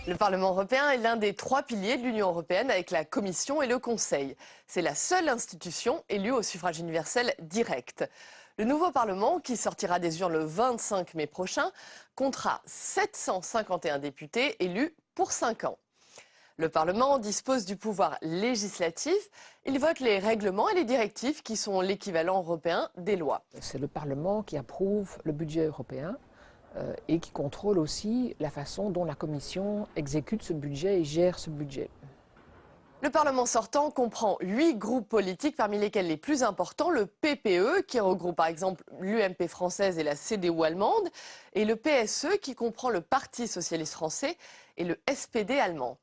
Le Parlement européen est l'un des 3 piliers de l'Union européenne avec la Commission et le Conseil. C'est la seule institution élue au suffrage universel direct. Le nouveau Parlement, qui sortira des urnes le 25 mai prochain, comptera 751 députés élus pour 5 ans. Le Parlement dispose du pouvoir législatif. Il vote les règlements et les directives qui sont l'équivalent européen des lois. C'est le Parlement qui approuve le budget européen et qui contrôle aussi la façon dont la Commission exécute ce budget et gère ce budget. Le Parlement sortant comprend 8 groupes politiques, parmi lesquels les plus importants, le PPE, qui regroupe par exemple l'UMP française et la CDU allemande, et le PSE, qui comprend le Parti socialiste français et le SPD allemand.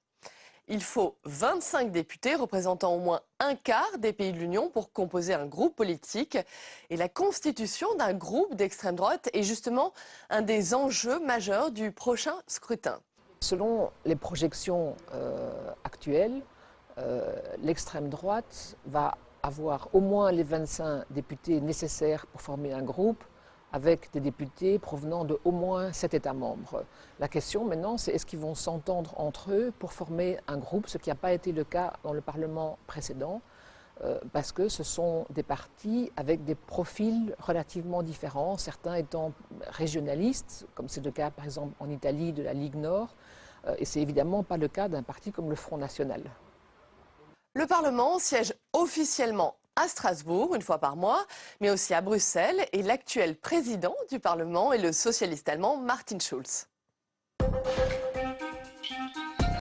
Il faut 25 députés représentant au moins un quart des pays de l'Union pour composer un groupe politique. Et la constitution d'un groupe d'extrême droite est justement un des enjeux majeurs du prochain scrutin. Selon les projections actuelles, l'extrême droite va avoir au moins les 25 députés nécessaires pour former un groupe, avec des députés provenant de au moins 7 États membres. La question maintenant, c'est est-ce qu'ils vont s'entendre entre eux pour former un groupe, ce qui n'a pas été le cas dans le Parlement précédent, parce que ce sont des partis avec des profils relativement différents, certains étant régionalistes, comme c'est le cas par exemple en Italie de la Ligue Nord, et c'est évidemment pas le cas d'un parti comme le Front National. Le Parlement siège officiellement à Strasbourg, une fois par mois, mais aussi à Bruxelles. Et l'actuel président du Parlement est le socialiste allemand Martin Schulz.